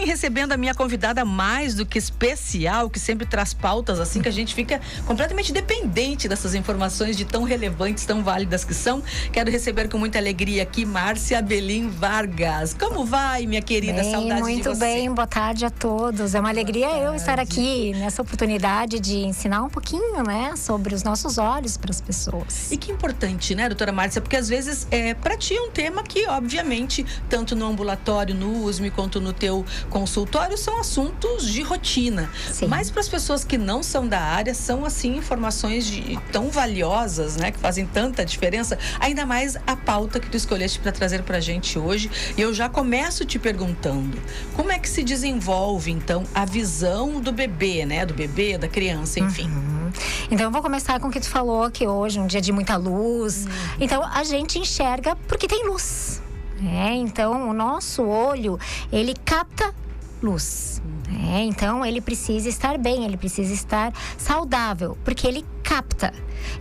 bem, recebendo a minha convidada mais do que especial, que sempre traz pautas assim que a gente fica completamente dependente dessas informações de tão relevantes, tão válidas que são. Quero receber com muita alegria aqui Márcia Abelim Vargas. Como vai, minha querida? Bem, saudade muito de você. Bem, boa tarde a todos. É uma alegria eu estar aqui nessa oportunidade de ensinar um pouquinho, né, sobre os nossos olhos para as pessoas. E que importante, né, doutora Márcia? Porque às vezes para ti é um tema que, obviamente, tanto no ambulatório, no USM, quanto no teu consultório, são assuntos de rotina. Sim. Mas para as pessoas que não são da área, são assim informações tão valiosas, né, que fazem tanta diferença. Ainda mais a pauta que tu escolheste para trazer para a gente hoje. E eu já começo te perguntando, como é que se desenvolve, então, a visão do bebê, né, do bebê, da criança, enfim. Então eu vou começar com o que tu falou, que hoje é um dia de muita luz. Então a gente enxerga porque tem luz. Então o nosso olho, ele capta luz. Então ele precisa estar bem, ele precisa estar saudável, porque ele capta.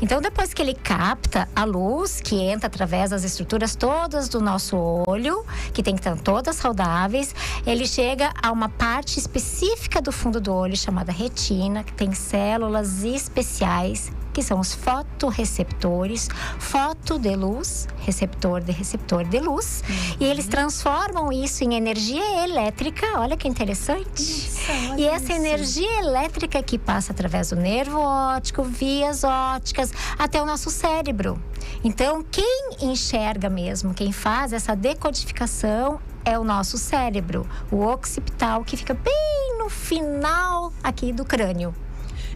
Então depois que ele capta a luz que entra através das estruturas todas do nosso olho, que tem que estar todas saudáveis, ele chega a uma parte específica do fundo do olho chamada retina, que tem células especiais, que são os fotorreceptores, foto de luz, receptor de luz, e eles transformam isso em energia elétrica. Olha que interessante. E essa energia elétrica que passa através do nervo óptico, vias ópticas, até o nosso cérebro. Então, quem enxerga mesmo, quem faz essa decodificação é o nosso cérebro, o occipital, que fica bem no final aqui do crânio.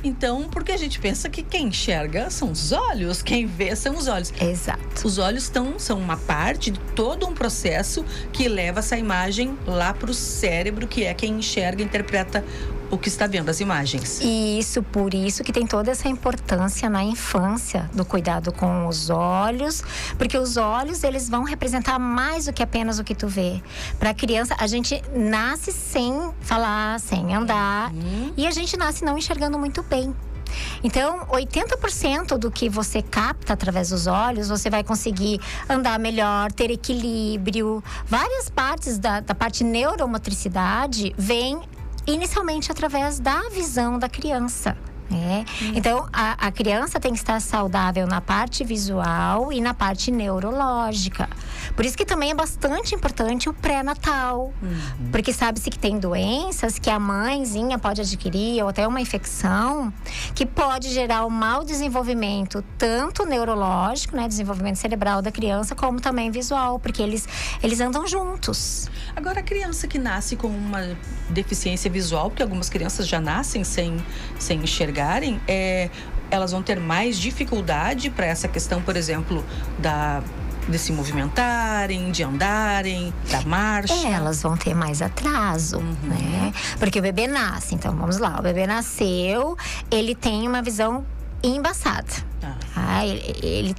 Então, porque a gente pensa que quem enxerga são os olhos, quem vê são os olhos. Exato. Os olhos são uma parte de todo um processo que leva essa imagem lá para o cérebro, que é quem enxerga e interpreta o que está vendo, as imagens. Isso, por isso que tem toda essa importância na infância do cuidado com os olhos, porque os olhos, eles vão representar mais do que apenas o que tu vê. Para a criança, a gente nasce sem falar, sem andar, e a gente nasce não enxergando muito bem. Então, 80% do que você capta através dos olhos, você vai conseguir andar melhor, ter equilíbrio. Várias partes da parte neuromotricidade vêm inicialmente através da visão da criança. Então, a criança tem que estar saudável na parte visual e na parte neurológica. Por isso que também é bastante importante o pré-natal. Porque sabe-se que tem doenças que a mãezinha pode adquirir, ou até uma infecção, que pode gerar um mau desenvolvimento, tanto neurológico, né, desenvolvimento cerebral da criança, como também visual, porque eles andam juntos. Agora, a criança que nasce com uma deficiência visual, porque algumas crianças já nascem sem enxergar, elas vão ter mais dificuldade para essa questão, por exemplo, de se movimentarem, de andarem, da marcha. Elas vão ter mais atraso, né? Porque o bebê nasce, então vamos lá, o bebê nasceu, ele tem uma visão embaçada. Ele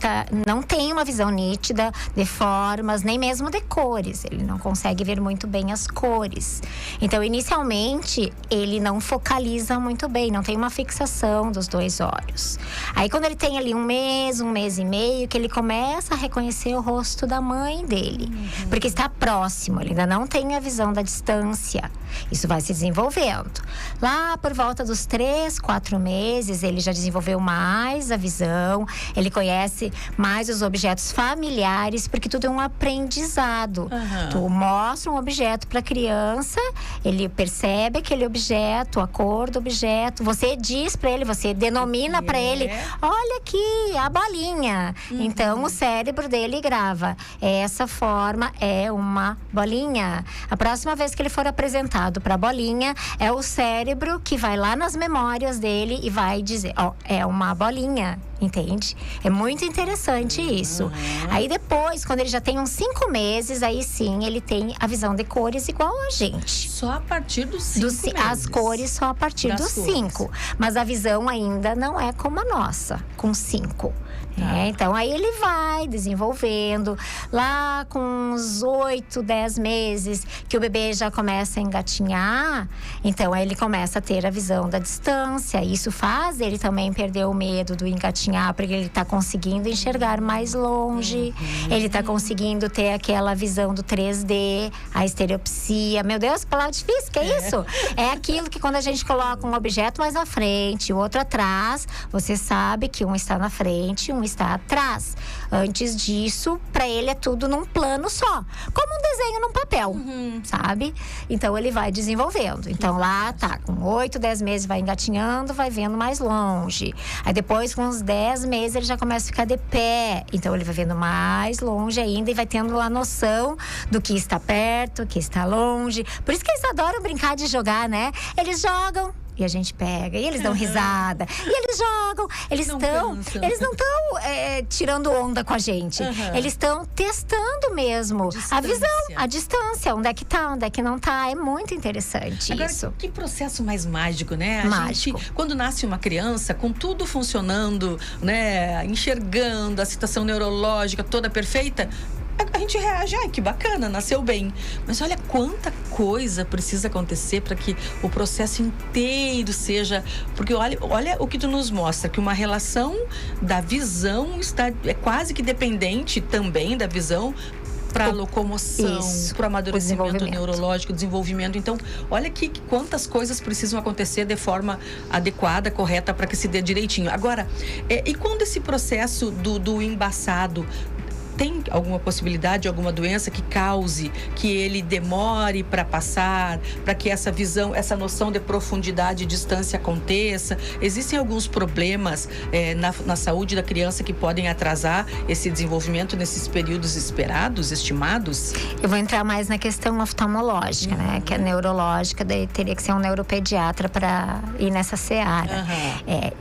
não tem uma visão nítida de formas, nem mesmo de cores. Ele não consegue ver muito bem as cores. Então, inicialmente, ele não focaliza muito bem, não tem uma fixação dos dois olhos. Aí, quando ele tem ali um mês e meio, que ele começa a reconhecer o rosto da mãe dele. Porque está próximo, ele ainda não tem a visão da distância. Isso vai se desenvolvendo. Lá, por volta dos 3, 4 meses, ele já desenvolveu mais a visão, ele conhece mais os objetos familiares, porque tudo é um aprendizado. Tu mostra um objeto para a criança, ele percebe aquele objeto, a cor do objeto, você diz para ele, você denomina para ele, olha aqui, a bolinha. Então, o cérebro dele grava. Essa forma é uma bolinha. A próxima vez que ele for apresentado para a bolinha, é o cérebro que vai lá nas memórias dele e vai dizer, é uma bolinha. Entende? É muito interessante isso. Aí depois, quando ele já tem uns 5 meses, aí sim, ele tem a visão de cores igual a gente. Só a partir dos 5 meses? As cores só a partir dos 5. Mas a visão ainda não é como a nossa, com 5. Então, aí ele vai desenvolvendo. Lá com uns 8, 10 meses, que o bebê já começa a engatinhar, então aí ele começa a ter a visão da distância. Isso faz ele também perder o medo do engatinhar, porque ele está conseguindo enxergar mais longe. Ele está conseguindo ter aquela visão do 3D, a estereopsia. Meu Deus, que palavra difícil, que é isso? É aquilo que quando a gente coloca um objeto mais à frente, o outro atrás, você sabe que um está na frente, um está atrás. Antes disso, para ele é tudo num plano só, como um desenho num papel, sabe? Então ele vai desenvolvendo. Então lá tá, com 8, 10 meses vai engatinhando, vai vendo mais longe. Aí depois, com uns 10 meses, ele já começa a ficar de pé. Então ele vai vendo mais longe ainda e vai tendo a noção do que está perto, que está longe. Por isso que eles adoram brincar de jogar, né? Eles jogam e a gente pega, e eles dão risada, e eles jogam, eles não estão tirando onda com a gente, eles estão testando mesmo a visão, a distância, onde é que tá, onde é que não tá. É muito interessante. Agora, isso. Que processo mais mágico, né? Mágico. Gente, quando nasce uma criança, com tudo funcionando, né, enxergando, a situação neurológica toda perfeita, a gente reage, ai, que bacana, nasceu bem. Mas olha quanta coisa precisa acontecer para que o processo inteiro seja... Porque olha o que tu nos mostra, que uma relação da visão é quase que dependente também da visão para a locomoção, para o amadurecimento neurológico, desenvolvimento. Então, olha quantas coisas precisam acontecer de forma adequada, correta, para que se dê direitinho. Agora, e quando esse processo do embaçado, tem alguma possibilidade, alguma doença que cause, que ele demore para passar, para que essa visão, essa noção de profundidade e distância aconteça? Existem alguns problemas na saúde da criança que podem atrasar esse desenvolvimento nesses períodos esperados, estimados? Eu vou entrar mais na questão oftalmológica, né? Que é neurológica, daí teria que ser um neuropediatra para ir nessa seara.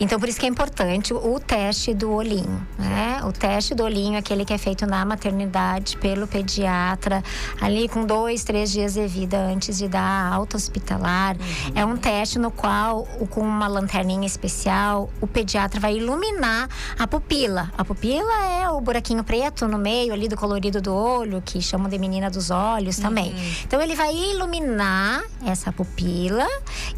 Então, por isso que é importante o teste do olhinho, né? O teste do olhinho é aquele que é feito na maternidade pelo pediatra, ali com 2, 3 dias de vida antes de dar a alta hospitalar. É um teste no qual, com uma lanterninha especial, o pediatra vai iluminar a pupila. A pupila é o buraquinho preto no meio ali do colorido do olho, que chamam de menina dos olhos também. Então ele vai iluminar essa pupila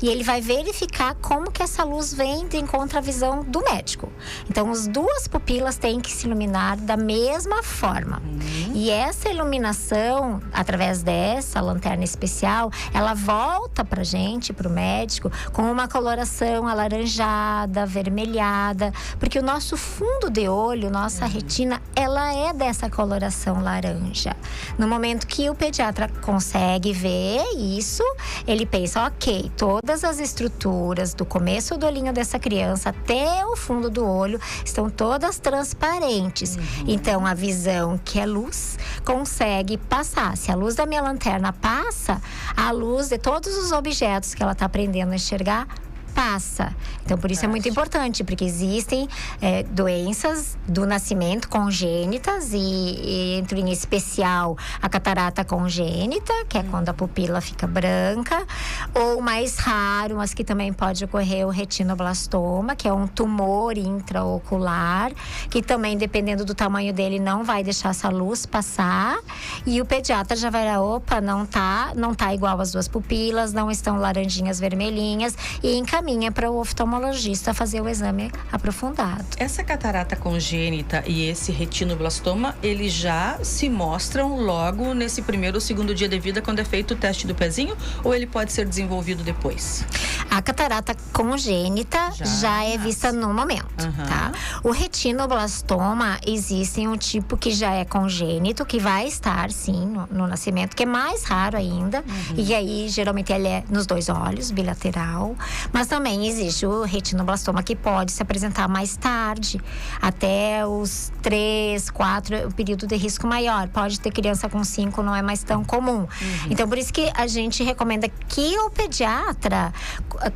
e ele vai verificar como que essa luz vem de encontro à visão do médico. Então as duas pupilas têm que se iluminar da mesma forma. E essa iluminação, através dessa lanterna especial, ela volta pra gente, pro médico, com uma coloração alaranjada, avermelhada, porque o nosso fundo de olho, nossa retina, ela é dessa coloração laranja. No momento que o pediatra consegue ver isso, ele pensa, ok, todas as estruturas do começo do olhinho dessa criança até o fundo do olho estão todas transparentes. Então, a visão, que é luz, consegue passar. Se a luz da minha lanterna passa, a luz de todos os objetos que ela está aprendendo a enxergar passa. Então, por isso é muito importante, porque existem doenças do nascimento congênitas e entre em especial a catarata congênita, que é quando a pupila fica branca, ou mais raro, mas que também pode ocorrer o retinoblastoma, que é um tumor intraocular, que também, dependendo do tamanho dele, não vai deixar essa luz passar, e o pediatra já vai lá, opa, não tá igual as duas pupilas, não estão laranjinhas, vermelhinhas, e encaminha para o oftalmologista fazer o exame aprofundado. Essa catarata congênita e esse retinoblastoma, eles já se mostram logo nesse primeiro ou segundo dia de vida, quando é feito o teste do pezinho, ou ele pode ser desenvolvido depois? A catarata congênita já é vista no momento, tá? O retinoblastoma, existe um tipo que já é congênito, que vai estar, sim, no nascimento, que é mais raro ainda. E aí, geralmente, ele é nos 2 olhos, bilateral. Mas também existe o retinoblastoma, que pode se apresentar mais tarde, até os 3, 4, o período de risco maior. Pode ter criança com 5, não é mais tão comum. Então, por isso que a gente recomenda que o pediatra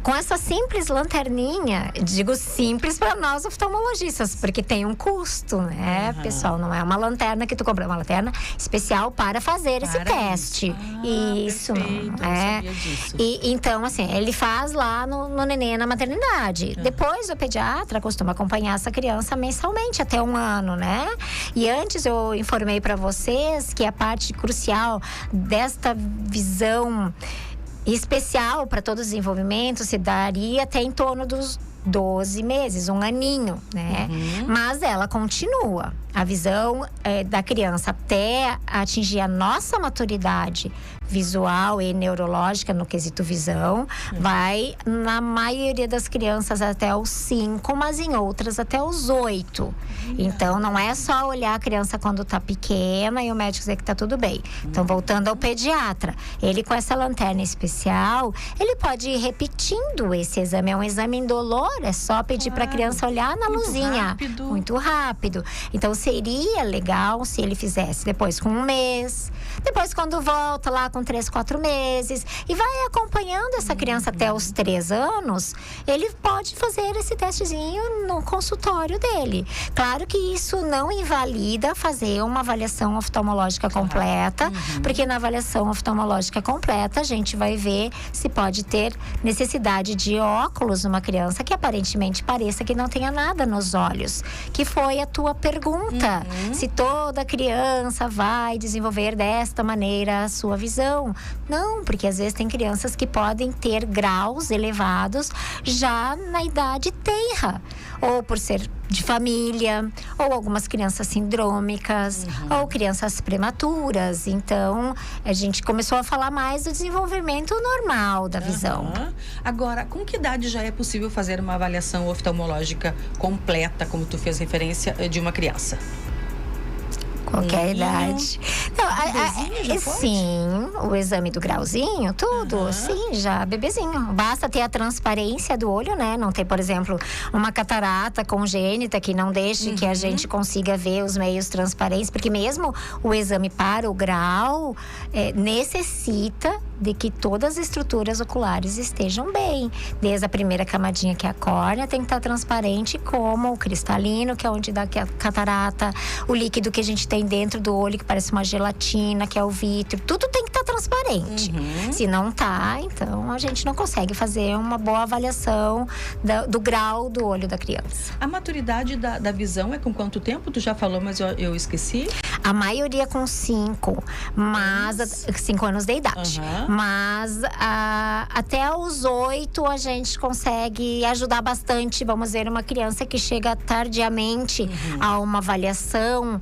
com essa simples lanterninha, digo simples para nós oftalmologistas, porque tem um custo, né, pessoal? Não é uma lanterna que tu compra, é uma lanterna especial para fazer esse teste. Isso, perfeito, não é? eu sabia disso. E então, assim, ele faz lá no neném na maternidade. Depois, o pediatra costuma acompanhar essa criança mensalmente, até 1 ano, né? E antes eu informei para vocês que a parte crucial desta visão especial para todo o desenvolvimento se daria até em torno dos 12 meses, 1 aninho, né? Mas ela continua. A visão da criança até atingir a nossa maturidade visual e neurológica no quesito visão, vai na maioria das crianças até os 5, mas em outras até os 8. Então, não é só olhar a criança quando tá pequena e o médico dizer que tá tudo bem. Então, voltando ao pediatra, ele com essa lanterna especial, ele pode ir repetindo esse exame. É um exame indolor, é só pedir para a criança olhar na luzinha. Muito rápido. Então, seria legal se ele fizesse depois com 1 mês, depois quando volta lá com 3, 4 meses e vai acompanhando essa criança até os 3 anos, ele pode fazer esse testezinho no consultório dele. Claro que isso não invalida fazer uma avaliação oftalmológica completa, porque na avaliação oftalmológica completa a gente vai ver se pode ter necessidade de óculos numa criança que aparentemente pareça que não tenha nada nos olhos, que foi a tua pergunta. Se toda criança vai desenvolver desta maneira a sua visão. Não, porque às vezes tem crianças que podem ter graus elevados já na idade tenra, ou por ser de família, ou algumas crianças sindrômicas, ou crianças prematuras. Então, a gente começou a falar mais do desenvolvimento normal da visão. Agora, com que idade já é possível fazer uma avaliação oftalmológica completa, como tu fez referência, de uma criança? Qualquer idade. Não, sim, o exame do grauzinho, tudo, sim, já bebezinho. Basta ter a transparência do olho, né? Não ter, por exemplo, uma catarata congênita que não deixe que a gente consiga ver os meios transparentes, porque mesmo o exame para o grau necessita de que todas as estruturas oculares estejam bem. Desde a primeira camadinha, que é a córnea, tem que estar transparente, como o cristalino, que é onde dá a catarata, o líquido que a gente tem dentro do olho, que parece uma gelatina, que é o vítreo. Tudo tem que estar transparente. Se não tá, então a gente não consegue fazer uma boa avaliação do grau do olho da criança. A maturidade da visão é com quanto tempo? Tu já falou, mas eu esqueci. A maioria com 5, mas 5 anos de idade. Mas até os 8 a gente consegue ajudar bastante. Vamos ver, uma criança que chega tardiamente a uma avaliação,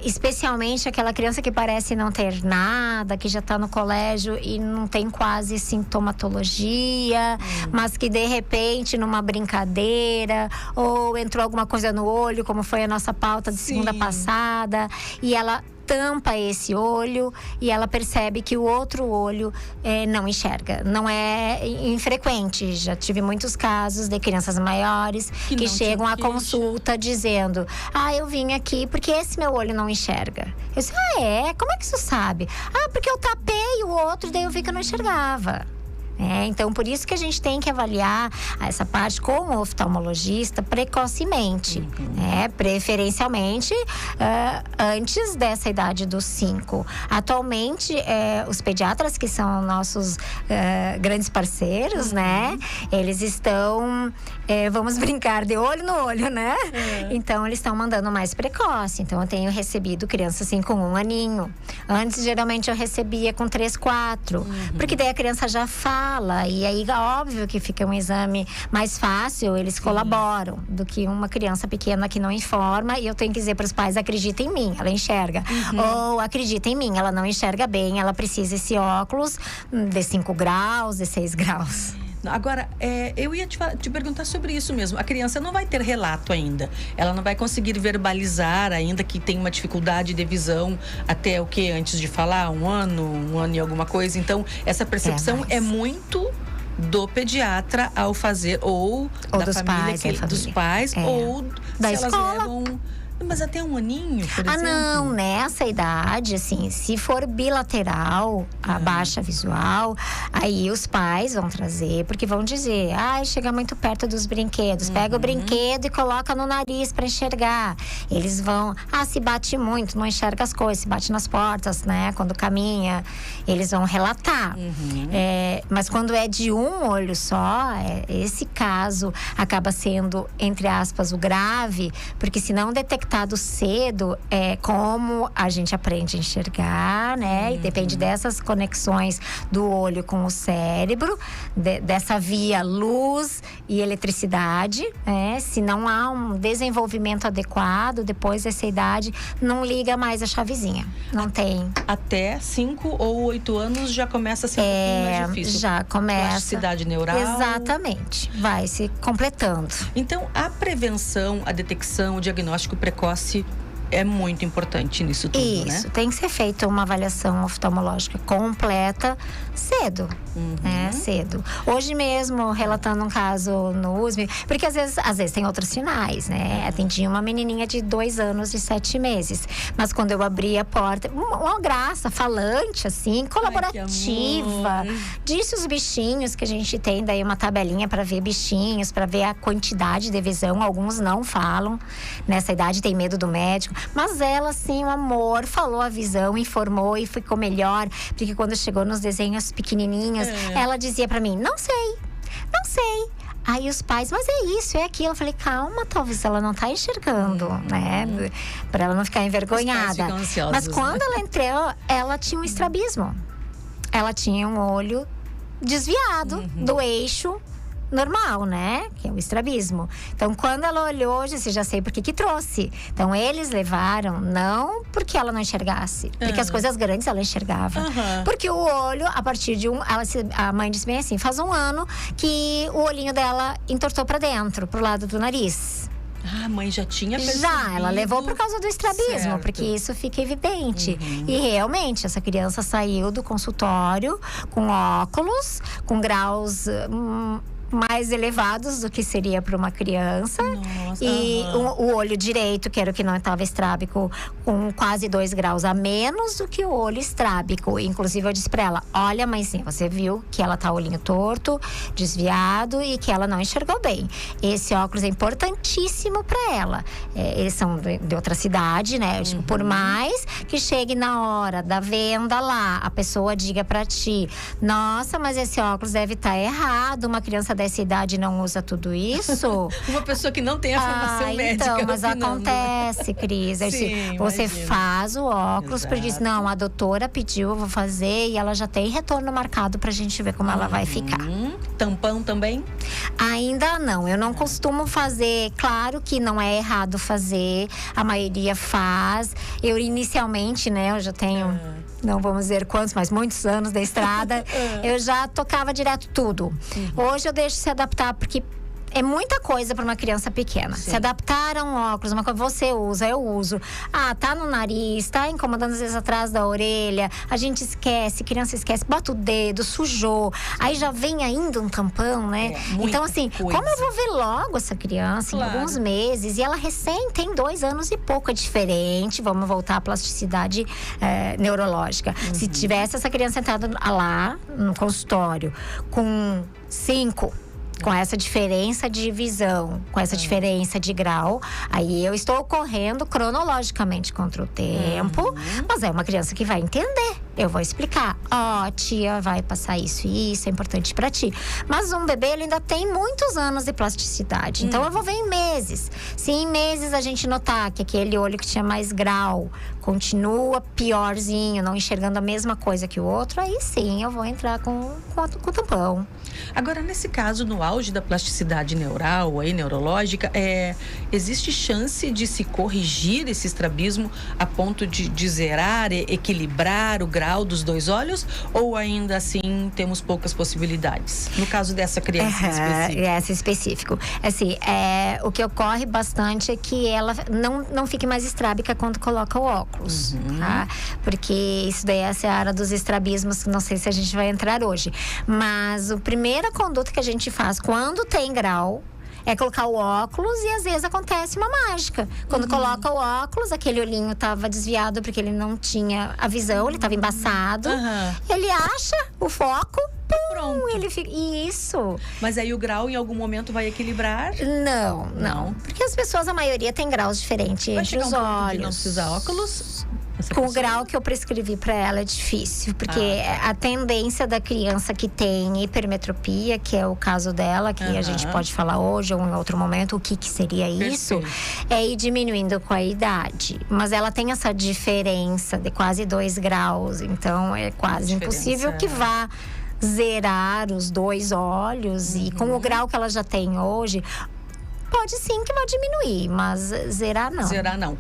especialmente aquela criança que parece não ter nada, que já está no colégio e não tem quase sintomatologia, mas que de repente numa brincadeira ou entrou alguma coisa no olho, como foi a nossa pauta de segunda passada, e ela tampa esse olho e ela percebe que o outro olho não enxerga. Não é infrequente. Já tive muitos casos de crianças maiores que chegam à consulta dizendo: eu vim aqui porque esse meu olho não enxerga. Eu disse: como é que você sabe? Porque eu tapei o outro, daí eu vi que eu não enxergava. Então, por isso que a gente tem que avaliar essa parte com o oftalmologista precocemente, preferencialmente antes dessa idade dos 5. Atualmente, os pediatras, que são nossos grandes parceiros, né? Eles estão, vamos brincar, de olho no olho, né? Então, eles estão mandando mais precoce. Então, eu tenho recebido crianças assim com 1 aninho. Antes, geralmente, eu recebia com 3, 4. Porque daí a criança já fala. E aí, óbvio que fica um exame mais fácil, eles colaboram, do que uma criança pequena que não informa. E eu tenho que dizer para os pais: acredita em mim, ela enxerga. Ou acredita em mim, ela não enxerga bem, ela precisa esse óculos de 5 graus, de 6 graus. Agora, eu ia te perguntar sobre isso mesmo. A criança não vai ter relato ainda. Ela não vai conseguir verbalizar ainda que tem uma dificuldade de visão até o que? Antes de falar? 1 ano e alguma coisa. Então, essa percepção é muito do pediatra ao fazer, ou da dos família, pais, dos pais, ou da se escola. elas levam... mas até um aninho, por exemplo? Não, nessa idade, assim, se for bilateral, a baixa visual, aí os pais vão trazer, porque vão dizer, chega muito perto dos brinquedos, pega o brinquedo e coloca no nariz para enxergar. Eles vão, se bate muito, não enxerga as coisas, se bate nas portas, né, quando caminha, eles vão relatar. Mas quando é de um olho só, esse caso acaba sendo, entre aspas, o grave, porque se não detectado cedo, como a gente aprende a enxergar, né? E depende dessas conexões do olho com o cérebro, dessa via luz e eletricidade, né? Se não há um desenvolvimento adequado, depois dessa idade, não liga mais a chavezinha. Não tem. Até 5 ou 8 anos já começa a ser um pouquinho mais difícil. Já começa. Plasticidade neural. Exatamente. Vai se completando. Então, a prevenção, a detecção, o diagnóstico precoce é muito importante nisso tudo, né? Isso, tem que ser feita uma avaliação oftalmológica completa cedo, né? Cedo. Hoje mesmo, relatando um caso no USP, porque às vezes tem outros sinais, né? Atendi uma menininha de 2 anos e 7 meses, mas quando eu abri a porta, uma graça, falante, assim, colaborativa, disse os bichinhos que a gente tem, daí uma tabelinha para ver bichinhos, para ver a quantidade de visão, alguns não falam, nessa idade tem medo do médico, mas ela, assim, o amor, falou a visão, informou e ficou melhor, porque quando chegou nos desenhos pequenininhos, ela dizia pra mim, não sei. Aí os pais, mas é isso, é aquilo. Eu falei, calma, talvez ela não tá enxergando, né? Pra ela não ficar envergonhada. Os pais ficam ansiosos, mas quando ela entrou, ela tinha um estrabismo. Ela tinha um olho desviado do eixo normal, né? Que é o estrabismo. Então, quando ela olhou, eu disse, já sei por que trouxe. Então, eles levaram, não porque ela não enxergasse, porque as coisas grandes ela enxergava. Porque o olho, a partir de a mãe disse bem assim, faz 1 ano que o olhinho dela entortou pra dentro, pro lado do nariz. A mãe já tinha percebido. Já, ela levou por causa do estrabismo, certo. porque isso fica evidente. E realmente, essa criança saiu do consultório com óculos, com graus mais elevados do que seria para uma criança. Nossa, e o olho direito, que era o que não estava estrábico, com quase 2 graus a menos do que o olho estrábico. Inclusive, eu disse para ela, olha, mãezinha, você viu que ela tá olhinho torto, desviado e que ela não enxergou bem. Esse óculos é importantíssimo para ela. Eles são de outra cidade, né? Eu digo, por mais que chegue na hora da venda lá, a pessoa diga para ti, nossa, mas esse óculos deve estar errado, uma criança dessa idade não usa tudo isso. Uma pessoa que não tem a formação médica. Então, mas opinando. Acontece, Cris. Sim, você imagino. faz o óculos, Exato. porque diz, não, a doutora pediu, eu vou fazer, e ela já tem retorno marcado pra gente ver como ela vai ficar. Tampão também? Ainda não, eu não costumo fazer. Claro que não é errado fazer, a maioria faz. Eu inicialmente, né, eu já tenho, não vamos dizer quantos, mas muitos anos da estrada, eu já tocava direto tudo. Hoje eu deixo se adaptar, porque é muita coisa para uma criança pequena. Sim. Se adaptar a um óculos, uma coisa você usa, eu uso. Tá no nariz, tá incomodando às vezes atrás da orelha. A gente esquece, criança esquece, bota o dedo, sujou. Aí já vem ainda um tampão, né? Então, assim, coisa. como eu vou ver logo essa criança Claro. em alguns meses? E ela recém tem 2 anos e pouco, é diferente. Vamos voltar à plasticidade neurológica. Se tivesse essa criança entrada lá no consultório com 5, com essa diferença de visão, com essa diferença de grau, aí eu estou correndo cronologicamente contra o tempo, mas é uma criança que vai entender. Eu vou explicar, tia, vai passar isso e isso, é importante pra ti. Mas um bebê, ele ainda tem muitos anos de plasticidade, então eu vou ver em meses. Se em meses a gente notar que aquele olho que tinha mais grau continua piorzinho, não enxergando a mesma coisa que o outro, aí sim eu vou entrar com o tampão. Agora, nesse caso, no auge da plasticidade neural, aí, neurológica, existe chance de se corrigir esse estrabismo a ponto de zerar, equilibrar o grau dos 2 olhos? Ou ainda assim temos poucas possibilidades? No caso dessa criança específica. Essa específico. Assim, o que ocorre bastante é que ela não fique mais estrábica quando coloca o óculos. Tá? Porque isso daí é a seara dos estrabismos, não sei se a gente vai entrar hoje. Mas a primeira conduta que a gente faz quando tem grau é colocar o óculos e às vezes acontece uma mágica. Quando coloca o óculos, aquele olhinho estava desviado porque ele não tinha a visão, ele estava embaçado. Ele acha o foco, pronto. Ele fica... Isso. Mas aí o grau em algum momento vai equilibrar? Não. Porque as pessoas, a maioria, tem graus diferentes entre os olhos. Não precisa óculos? Com o grau que eu prescrevi para ela é difícil, porque a tendência da criança que tem hipermetropia, que é o caso dela, que a gente pode falar hoje ou em outro momento, o que seria isso, é ir diminuindo com a idade. Mas ela tem essa diferença de quase 2 graus, então é quase impossível que vá zerar os 2 olhos. E com o grau que ela já tem hoje, pode sim que vai diminuir, mas zerar não. Zerar não.